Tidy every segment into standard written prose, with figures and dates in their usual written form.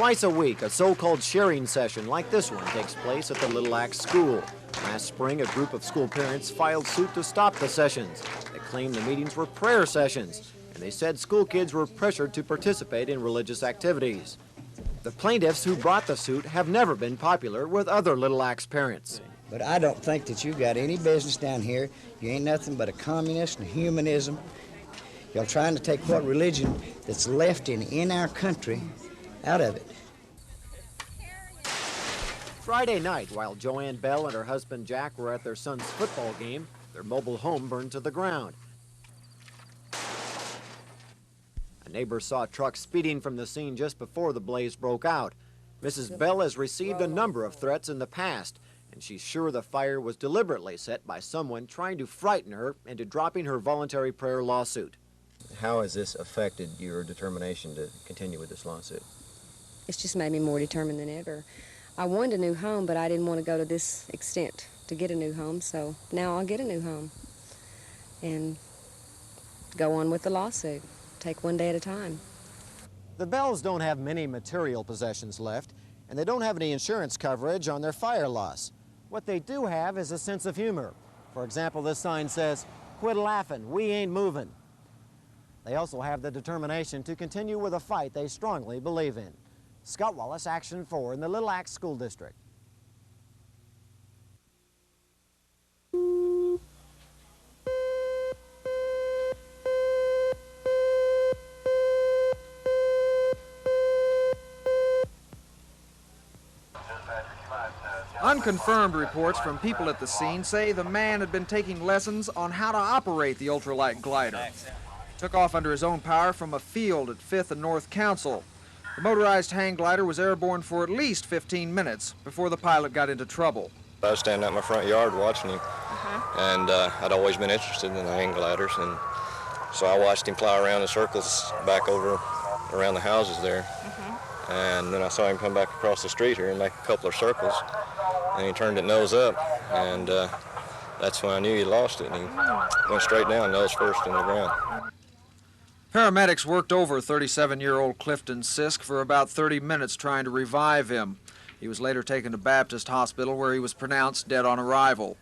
Twice a week, a so-called sharing session like this one takes place at the Little Axe School. Last spring, a group of school parents filed suit to stop the sessions. They claimed the meetings were prayer sessions, and they said school kids were pressured to participate in religious activities. The plaintiffs who brought the suit have never been popular with other Little Axe parents. But I don't think that you got any business down here. You ain't nothing but a communist and humanism. Y'all trying to take what religion that's left in our country out of it. Friday night, while Joanne Bell and her husband Jack were at their son's football game, their mobile home burned to the ground. A neighbor saw a truck speeding from the scene just before the blaze broke out. Mrs. Bell has received a number of threats in the past, and she's sure the fire was deliberately set by someone trying to frighten her into dropping her voluntary prayer lawsuit. How has this affected your determination to continue with this lawsuit? It's just made me more determined than ever. I wanted a new home, but I didn't want to go to this extent to get a new home, so now I'll get a new home and go on with the lawsuit. Take one day at a time. The Bells don't have many material possessions left, and they don't have any insurance coverage on their fire loss. What they do have is a sense of humor. For example, this sign says, "Quit laughing, we ain't moving." They also have the determination to continue with a fight they strongly believe in. Scott Wallace, Action 4 in the Little Axe School District. Unconfirmed reports from people at the scene say the man had been taking lessons on how to operate the ultralight glider. Took off under his own power from a field at 5th and North Council. The motorized Hanglider was airborne for at least 15 minutes before the pilot got into trouble. I was standing out in my front yard watching him, and I'd always been interested in the hang gliders, and so I watched him fly around in circles back over around the houses there, and then I saw him come back across the street here and make a couple of circles, and he turned it nose up, and that's when I knew he lost it, and he went straight down nose first in the ground. Paramedics worked over 37-year-old Clifton Sisk for about 30 minutes trying to revive him. He was later taken to Baptist Hospital where he was pronounced dead on arrival.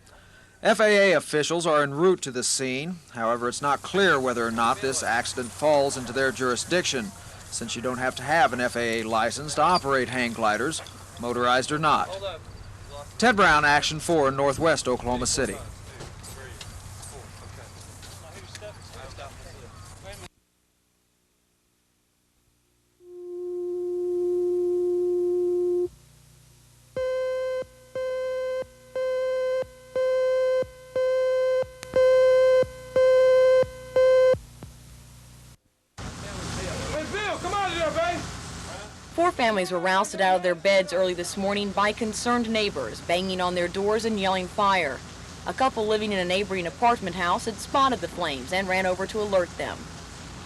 FAA officials are en route to the scene. However, it's not clear whether or not this accident falls into their jurisdiction, since you don't have to have an FAA license to operate hang gliders, motorized or not. Ted Brown, Action 4 in Northwest Oklahoma City. Four families were rousted out of their beds early this morning by concerned neighbors banging on their doors and yelling fire. A couple living in a neighboring apartment house had spotted the flames and ran over to alert them.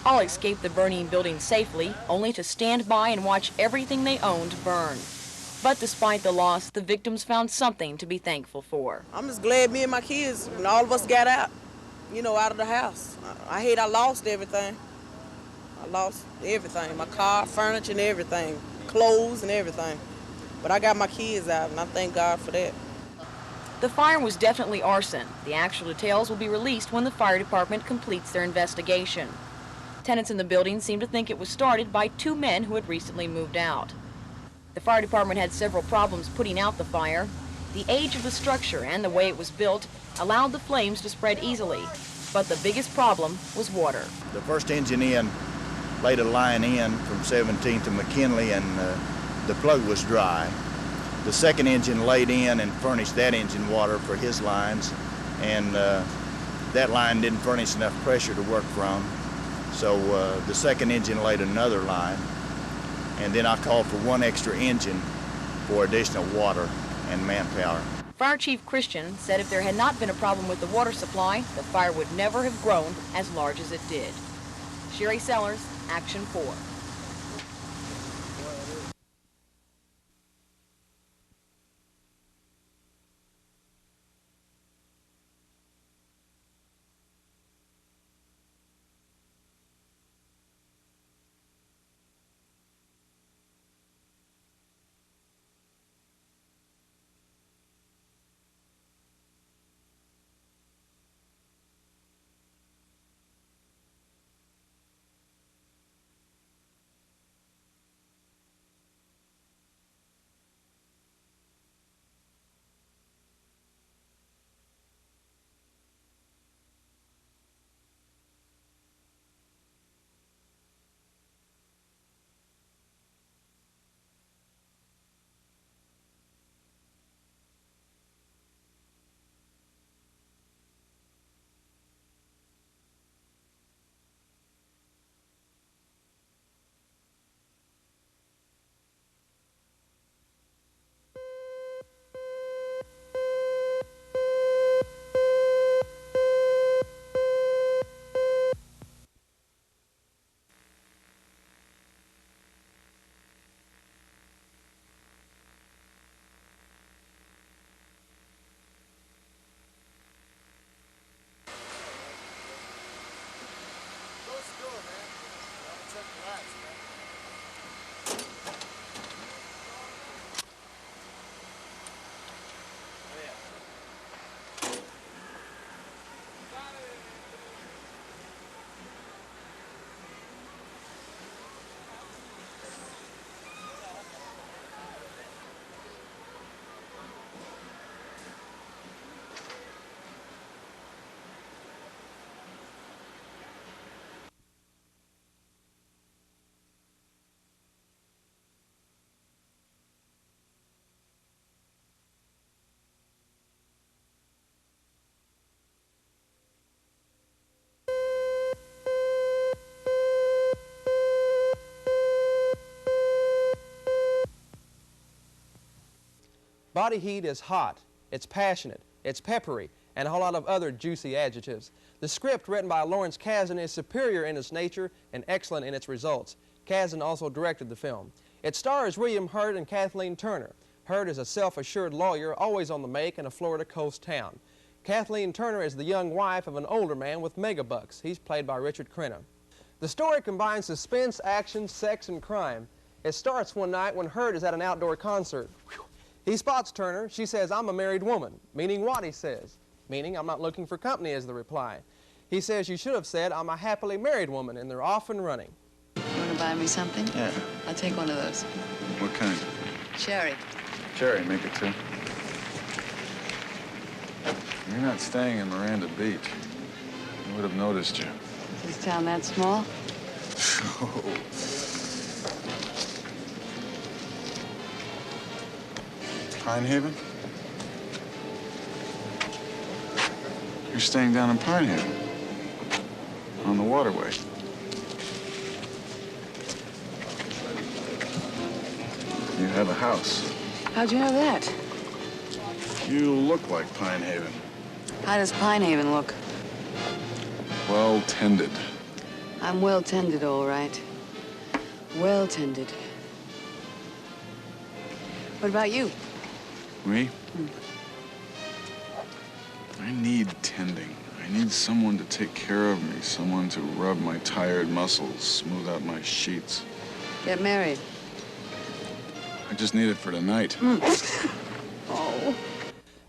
All escaped the burning building safely, only to stand by and watch everything they owned burn. But despite the loss, the victims found something to be thankful for. I'm just glad me and my kids, when all of us got out, out of the house. I hate I lost everything. I lost everything, my car, furniture and everything, clothes and everything. But I got my kids out, and I thank God for that. The fire was definitely arson. The actual details will be released when the fire department completes their investigation. Tenants in the building seem to think it was started by two men who had recently moved out. The fire department had several problems putting out the fire. The age of the structure and the way it was built allowed the flames to spread easily. But the biggest problem was water. The first engine in laid a line in from 17th to McKinley, and the plug was dry. The second engine laid in and furnished that engine water for his lines, and that line didn't furnish enough pressure to work from. So the second engine laid another line, and then I called for one extra engine for additional water and manpower. Fire Chief Christian said if there had not been a problem with the water supply, the fire would never have grown as large as it did. Sherry Sellers, Action 4. Body heat is hot, it's passionate, it's peppery, and a whole lot of other juicy adjectives. The script, written by Lawrence Kasdan, is superior in its nature and excellent in its results. Kasdan also directed the film. It stars William Hurt and Kathleen Turner. Hurt is a self-assured lawyer, always on the make in a Florida coast town. Kathleen Turner is the young wife of an older man with megabucks. He's played by Richard Crenna. The story combines suspense, action, sex, and crime. It starts one night when Hurt is at an outdoor concert. He spots Turner. She says, "I'm a married woman," meaning what he says, meaning "I'm not looking for company," is the reply. He says, "You should have said, I'm a happily married woman," and they're off and running. You want to buy me something? Yeah. I'll take one of those. What kind? Cherry. Cherry, make it 2. You're not staying in Miranda Beach. I would have noticed you. Is this town that small? Pine Haven? You're staying down in Pine Haven. On the waterway. You have a house. How'd you know that? You look like Pine Haven. How does Pine Haven look? Well tended. I'm well tended, all right. Well tended. What about you? Me? I need tending. I need someone to take care of me, someone to rub my tired muscles, smooth out my sheets. Get married. I just need it for tonight. Oh.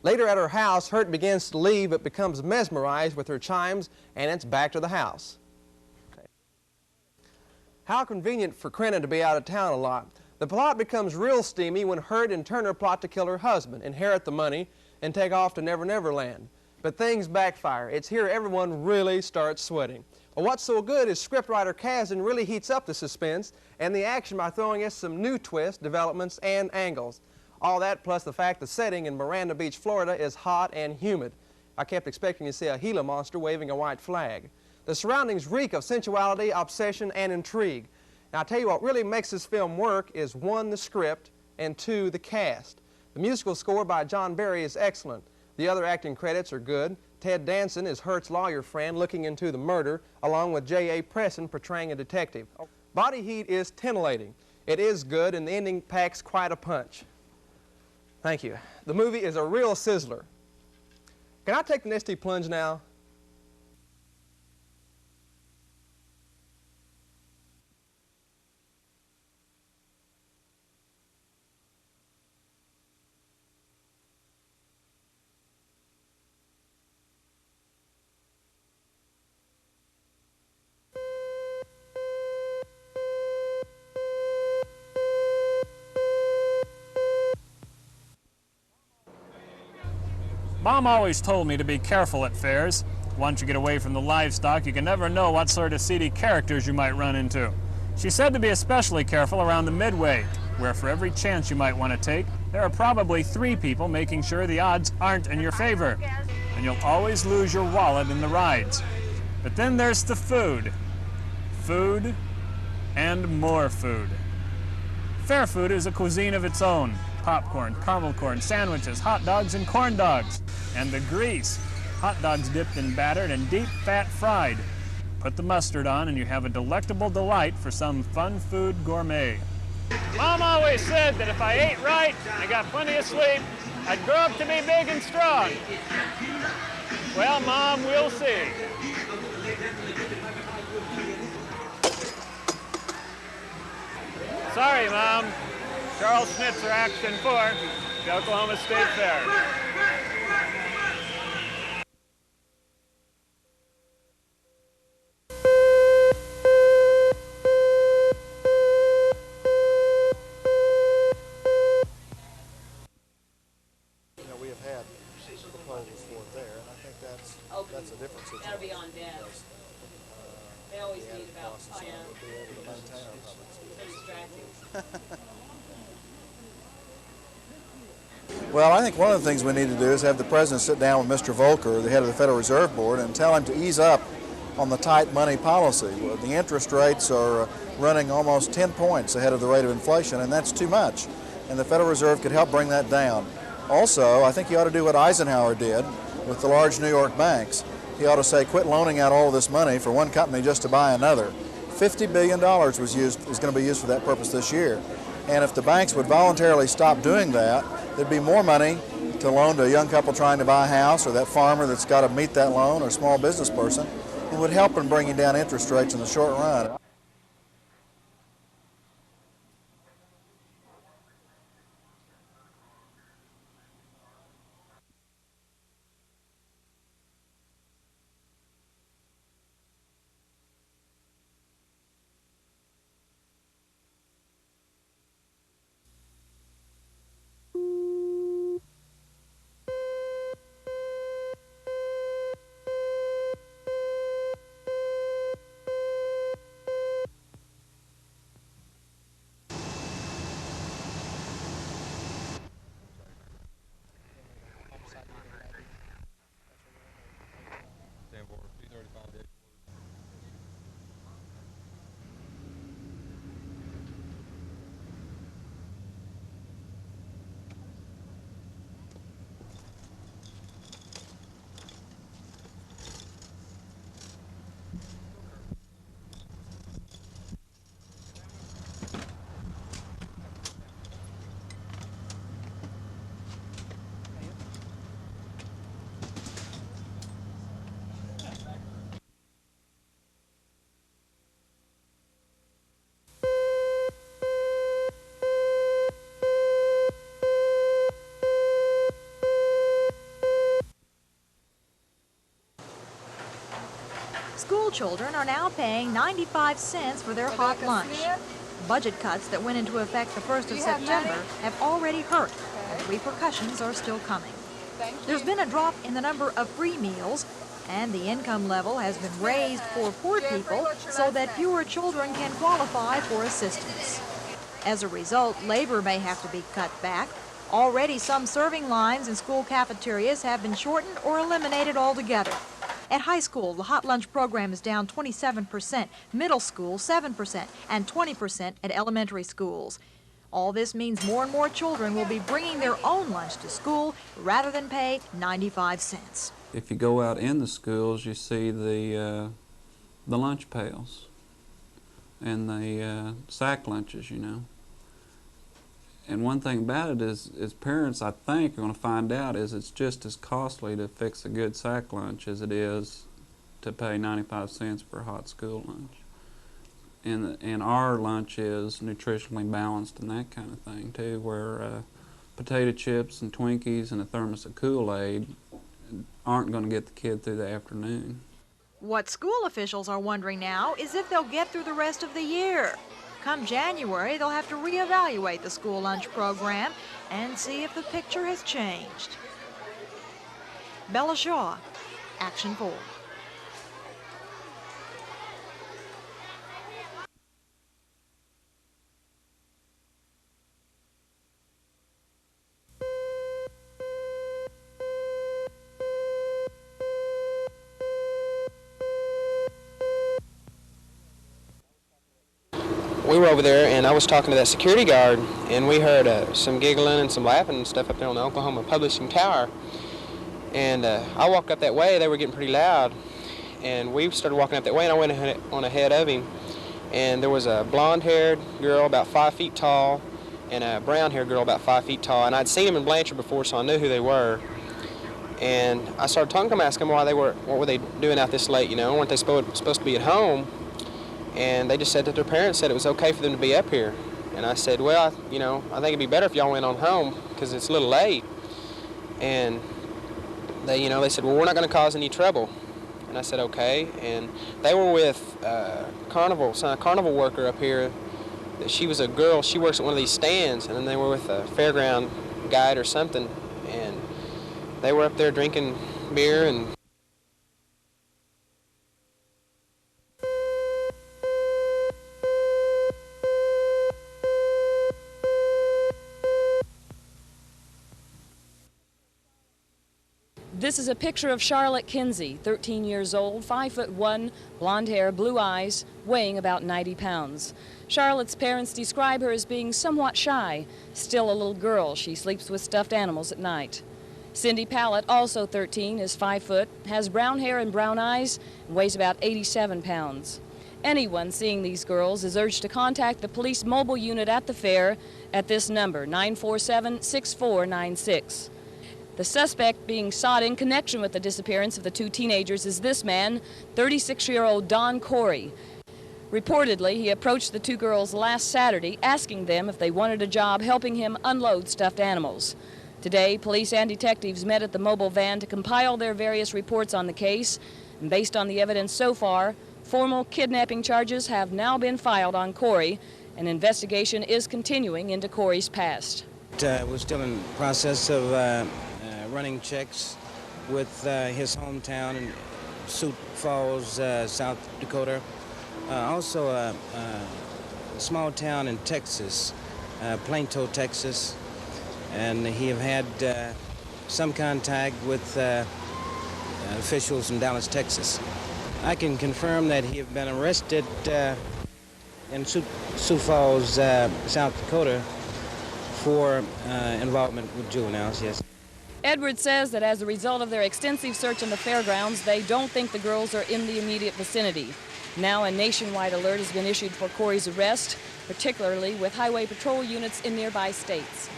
Later at her house, Hurt begins to leave but becomes mesmerized with her chimes, and it's back to the house. Okay. How convenient for Crenna to be out of town a lot. The plot becomes real steamy when Hurt and Turner plot to kill her husband, inherit the money, and take off to Never Never Land. But things backfire. It's here everyone really starts sweating. Well, what's so good is scriptwriter Kasdan really heats up the suspense and the action by throwing us some new twists, developments, and angles. All that plus the fact the setting in Miranda Beach, Florida is hot and humid. I kept expecting to see a Gila monster waving a white flag. The surroundings reek of sensuality, obsession, and intrigue. Now, I'll tell you what really makes this film work is 1, the script, and 2, the cast. The musical score by John Barry is excellent. The other acting credits are good. Ted Danson is Hurt's lawyer friend looking into the murder, along with J.A. Preston portraying a detective. Body heat is titillating. It is good, and the ending packs quite a punch. Thank you. The movie is a real sizzler. Can I take the nasty plunge now? Mom always told me to be careful at fairs. Once you get away from the livestock, you can never know what sort of seedy characters you might run into. She said to be especially careful around the midway, where for every chance you might want to take, there are probably 3 people making sure the odds aren't in your favor. And you'll always lose your wallet in the rides. But then there's the food. Food and more food. Fair food is a cuisine of its own. Popcorn, caramel corn, sandwiches, hot dogs, and corn dogs. And the grease. Hot dogs dipped in batter and deep fat fried. Put the mustard on and you have a delectable delight for some fun food gourmet. Mom always said that if I ate right and I got plenty of sleep, I'd grow up to be big and strong. Well, Mom, we'll see. Sorry, Mom. Charles Schnitzer, Action 4, the Oklahoma State Fair. You know, we have had proposals for it there, and I think that's a different situation. That'll be on deck. They always need about, So distracting. Well, I think one of the things we need to do is have the President sit down with Mr. Volcker, the head of the Federal Reserve Board, and tell him to ease up on the tight money policy. The interest rates are running almost 10 points ahead of the rate of inflation, and that's too much. And the Federal Reserve could help bring that down. Also, I think he ought to do what Eisenhower did with the large New York banks. He ought to say, quit loaning out all of this money for one company just to buy another. $50 billion is going to be used for that purpose this year. And if the banks would voluntarily stop doing that, there'd be more money to loan to a young couple trying to buy a house, or that farmer that's got to meet that loan, or a small business person. It would help in bringing down interest rates in the short run. School children are now paying 95 cents for their hot lunch. Budget cuts that went into effect the 1st of September have already hurt, and repercussions are still coming. There's been a drop in the number of free meals, and the income level has been raised for poor people so that fewer children can qualify for assistance. As a result, labor may have to be cut back. Already, some serving lines in school cafeterias have been shortened or eliminated altogether. At high school, the hot lunch program is down 27%, middle school 7%, and 20% at elementary schools. All this means more and more children will be bringing their own lunch to school rather than pay 95 cents. If you go out in the schools, you see the lunch pails and the sack lunches, you know. And one thing about it is parents, I think, are going to find out is it's just as costly to fix a good sack lunch as it is to pay 95 cents for a hot school lunch. And our lunch is nutritionally balanced and that kind of thing too, where potato chips and Twinkies and a thermos of Kool-Aid aren't going to get the kid through the afternoon. What school officials are wondering now is if they'll get through the rest of the year. Come January, they'll have to reevaluate the school lunch program and see if the picture has changed. Bella Shaw, Action 4. We were over there, and I was talking to that security guard, and we heard some giggling and some laughing and stuff up there on the Oklahoma Publishing Tower. And I walked up that way. They were getting pretty loud, and we started walking up that way, and I went on ahead of him. And there was a blonde-haired girl about 5 feet tall and a brown-haired girl about 5 feet tall. And I'd seen them in Blanchard before, so I knew who they were. And I started talking to them, asking them what were they doing out this late, you know? Weren't they supposed to be at home? And they just said that their parents said it was okay for them to be up here. And I said, well, I think it'd be better if y'all went on home because it's a little late. And they said, well, we're not going to cause any trouble. And I said, okay. And they were with a carnival worker up here. She was a girl. She works at one of these stands. And then they were with a fairground guide or something. And they were up there drinking beer and This is a picture of Charlotte Kinsey, 13 years old, 5'1", blonde hair, blue eyes, weighing about 90 pounds. Charlotte's parents describe her as being somewhat shy. Still a little girl, she sleeps with stuffed animals at night. Cindy Pallett, also 13, is 5 foot, has brown hair and brown eyes, and weighs about 87 pounds. Anyone seeing these girls is urged to contact the police mobile unit at the fair at this number, 947-6496. The suspect being sought in connection with the disappearance of the two teenagers is this man, 36-year-old Don Corey. Reportedly, he approached the two girls last Saturday, asking them if they wanted a job helping him unload stuffed animals. Today, police and detectives met at the mobile van to compile their various reports on the case, and based on the evidence so far, formal kidnapping charges have now been filed on Corey. An investigation is continuing into Corey's past. We're still in the process of running checks with his hometown in Sioux Falls, South Dakota. Also a small town in Texas, Plainto, Texas. And he have had some contact with officials in Dallas, Texas. I can confirm that he have been arrested in Sioux Falls, South Dakota for involvement with juveniles, yes. Edwards says that as a result of their extensive search on the fairgrounds, they don't think the girls are in the immediate vicinity. Now a nationwide alert has been issued for Corey's arrest, particularly with highway patrol units in nearby states.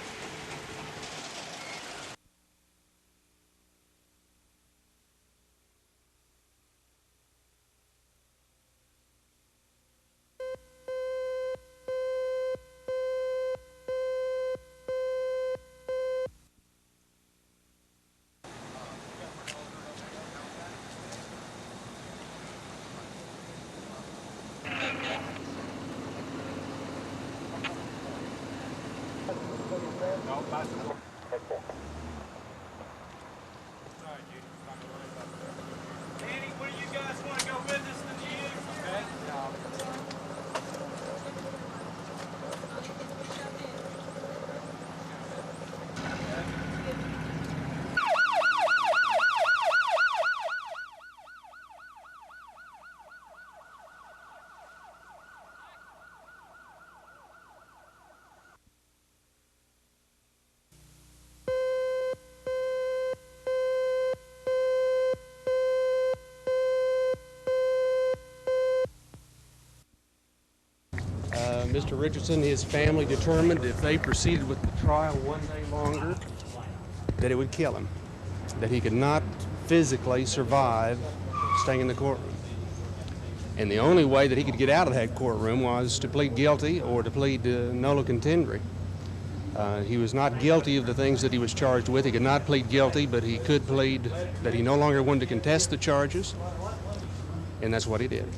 Mr. Richardson and his family determined if they proceeded with the trial one day longer, that it would kill him, that he could not physically survive staying in the courtroom. And the only way that he could get out of that courtroom was to plead guilty or to plead nolo contendere. He was not guilty of the things that he was charged with. He could not plead guilty, but he could plead that he no longer wanted to contest the charges, and that's what he did.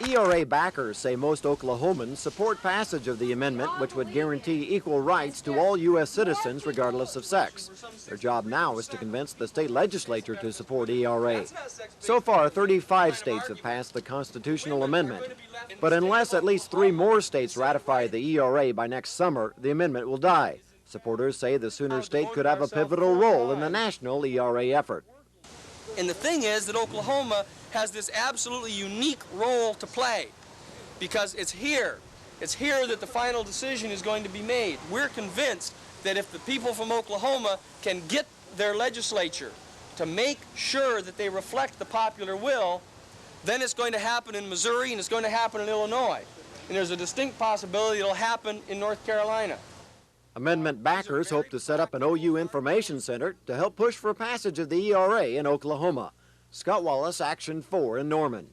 ERA backers say most Oklahomans support passage of the amendment, which would guarantee equal rights to all U.S. citizens regardless of sex. Their job now is to convince the state legislature to support ERA. So far, 35 states have passed the constitutional amendment. But unless at least 3 more states ratify the ERA by next summer, the amendment will die. Supporters say the Sooner State could have a pivotal role in the national ERA effort. And the thing is that Oklahoma has this absolutely unique role to play because it's here that the final decision is going to be made. We're convinced that if the people from Oklahoma can get their legislature to make sure that they reflect the popular will, then it's going to happen in Missouri and it's going to happen in Illinois. And there's a distinct possibility it'll happen in North Carolina. Amendment backers hope to set up an OU information center to help push for passage of the ERA in Oklahoma. Scott Wallace, Action 4 in Norman.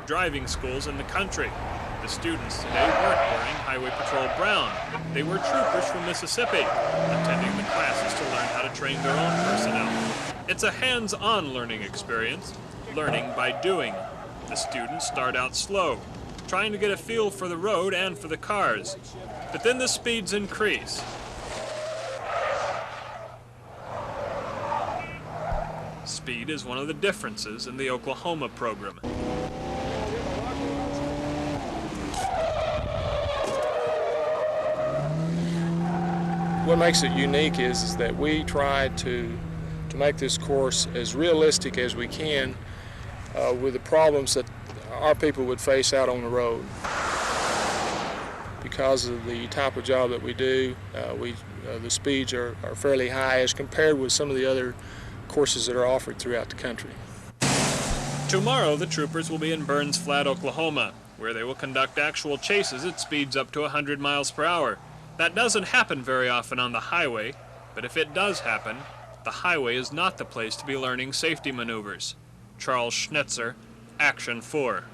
Driving schools in the country. The students today weren't wearing Highway Patrol brown. They were troopers from Mississippi, attending the classes to learn how to train their own personnel. It's a hands-on learning experience, learning by doing. The students start out slow, trying to get a feel for the road and for the cars. But then the speeds increase. Speed is one of the differences in the Oklahoma program. What makes it unique is that we try to make this course as realistic as we can with the problems that our people would face out on the road. Because of the type of job that we do, the speeds are fairly high as compared with some of the other courses that are offered throughout the country. Tomorrow, the troopers will be in Burns Flat, Oklahoma, where they will conduct actual chases at speeds up to 100 miles per hour. That doesn't happen very often on the highway, but if it does happen, the highway is not the place to be learning safety maneuvers. Charles Schnitzer, Action 4.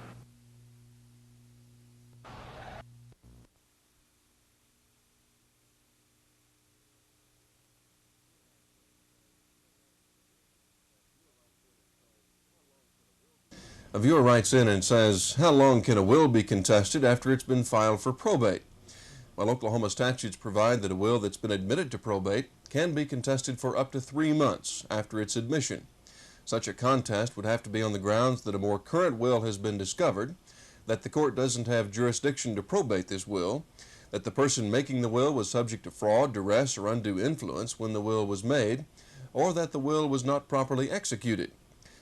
A viewer writes in and says, how long can a will be contested after it's been filed for probate? Well, Oklahoma statutes provide that a will that's been admitted to probate can be contested for up to 3 months after its admission. Such a contest would have to be on the grounds that a more current will has been discovered, that the court doesn't have jurisdiction to probate this will, that the person making the will was subject to fraud, duress, or undue influence when the will was made, or that the will was not properly executed.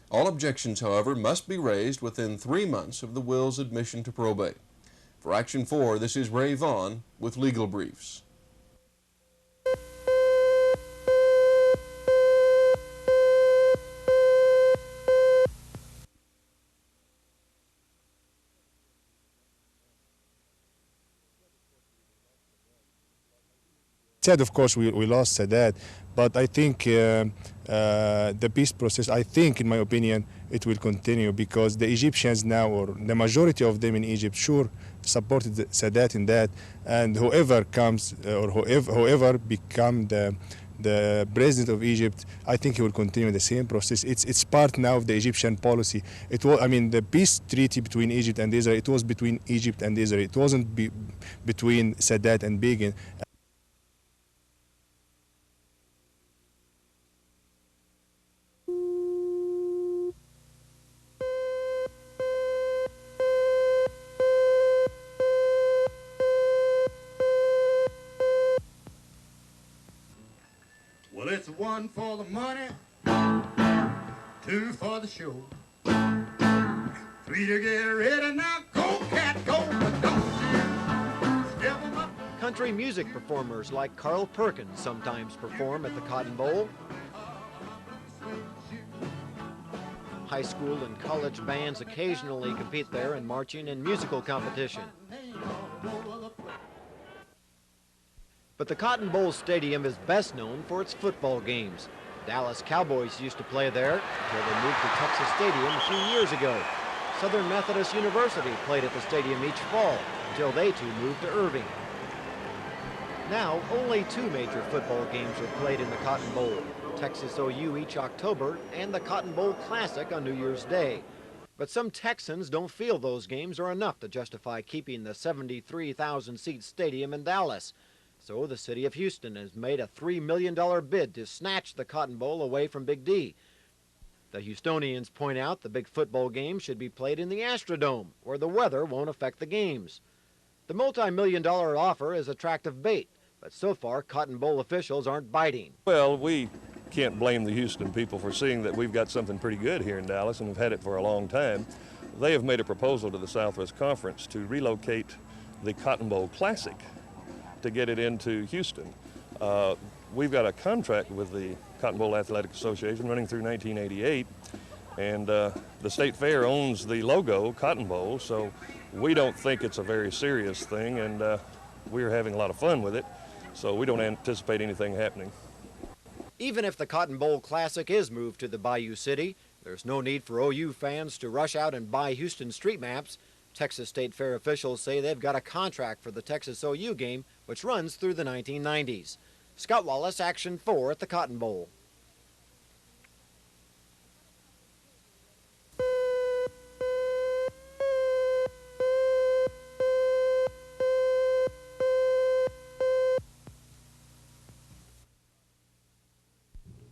All objections, however, must be raised within 3 months of the will's admission to probate. For Action 4, this is Ray Vaughn with Legal Briefs. Said, of course, we lost Sadat, but I think the peace process, I think, in my opinion, it will continue because the Egyptians now, or the majority of them in Egypt, sure supported Sadat in that, and whoever comes or whoever become the president of Egypt, I think he will continue the same process. It's part now of the Egyptian policy. It was, I mean, the peace treaty between Egypt and Israel, it was between Egypt and Israel. It wasn't between Sadat and Begin. Well, it's 1 for the money, 2 for the show, 3 to get ready now, go! Country music performers like Carl Perkins sometimes perform at the Cotton Bowl. High school and college bands occasionally compete there in marching and musical competition. But the Cotton Bowl Stadium is best known for its football games. Dallas Cowboys used to play there until they moved to Texas Stadium a few years ago. Southern Methodist University played at the stadium each fall until they too moved to Irving. Now, only 2 major football games are played in the Cotton Bowl, Texas OU each October and the Cotton Bowl Classic on New Year's Day. But some Texans don't feel those games are enough to justify keeping the 73,000-seat stadium in Dallas. So the city of Houston has made a $3 million bid to snatch the Cotton Bowl away from Big D. The Houstonians point out the big football game should be played in the Astrodome, where the weather won't affect the games. The multi-million-dollar offer is attractive bait, but so far Cotton Bowl officials aren't biting. Well, we can't blame the Houston people for seeing that we've got something pretty good here in Dallas, and we've had it for a long time. They have made a proposal to the Southwest Conference to relocate the Cotton Bowl Classic to get it into Houston. We've got a contract with the Cotton Bowl Athletic Association running through 1988, and the State Fair owns the logo, Cotton Bowl, so we don't think it's a very serious thing, and we're having a lot of fun with it, so we don't anticipate anything happening. Even if the Cotton Bowl Classic is moved to the Bayou City, there's no need for OU fans to rush out and buy Houston street maps. Texas State Fair officials say they've got a contract for the Texas OU game, which runs through the 1990s. Scott Wallace, Action 4 at the Cotton Bowl.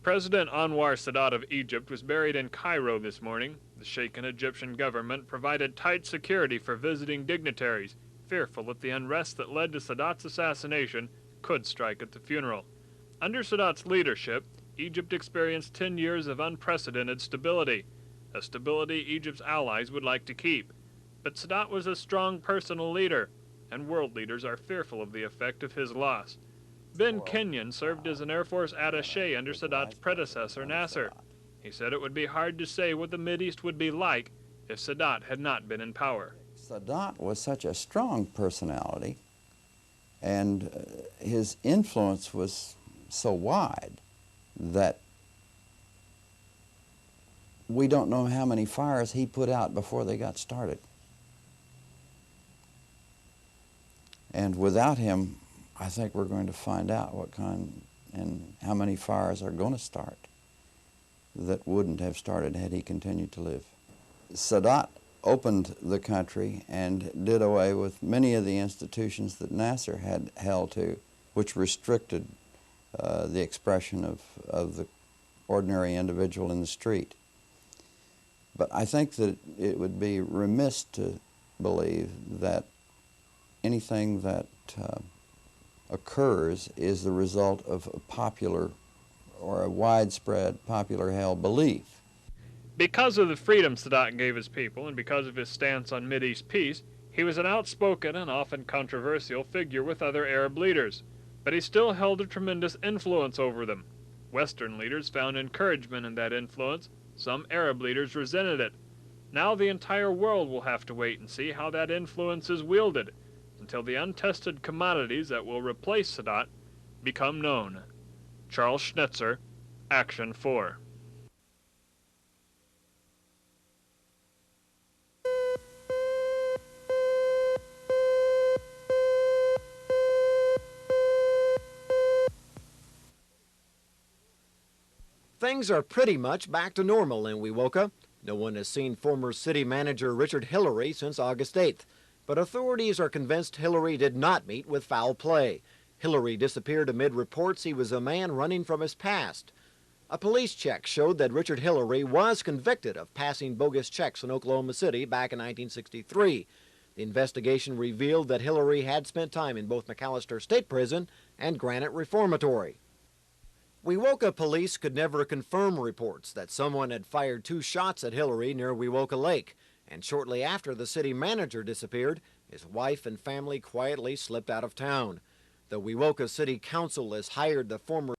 President Anwar Sadat of Egypt was buried in Cairo this morning. The shaken Egyptian government provided tight security for visiting dignitaries, fearful that the unrest that led to Sadat's assassination could strike at the funeral. Under Sadat's leadership, Egypt experienced 10 years of unprecedented stability, a stability Egypt's allies would like to keep. But Sadat was a strong personal leader, and world leaders are fearful of the effect of his loss. Ben Kenyon served as an Air Force attaché under Sadat's predecessor, Nasser. He said it would be hard to say what the Mideast would be like if Sadat had not been in power. Sadat was such a strong personality, and his influence was so wide that we don't know how many fires he put out before they got started. And without him, I think we're going to find out what kind and how many fires are going to start that wouldn't have started had he continued to live. Sadat opened the country and did away with many of the institutions that Nasser had held to, which restricted the expression of the ordinary individual in the street. But I think that it would be remiss to believe that anything that occurs is the result of a popular or a widespread popular held belief. Because of the freedom Sadat gave his people and because of his stance on Mideast peace, he was an outspoken and often controversial figure with other Arab leaders, but he still held a tremendous influence over them. Western leaders found encouragement in that influence. Some Arab leaders resented it. Now the entire world will have to wait and see how that influence is wielded until the untested commodities that will replace Sadat become known. Charles Schnitzer, Action 4. Things are pretty much back to normal in Wewoka. No one has seen former city manager Richard Hillary since August 8th, but authorities are convinced Hillary did not meet with foul play. Hillary disappeared amid reports he was a man running from his past. A police check showed that Richard Hillary was convicted of passing bogus checks in Oklahoma City back in 1963. The investigation revealed that Hillary had spent time in both McAllister State Prison and Granite Reformatory. Wewoka police could never confirm reports that someone had fired 2 shots at Hillary near Wewoka Lake, and shortly after the city manager disappeared, his wife and family quietly slipped out of town. The Wewoka City Council has hired the former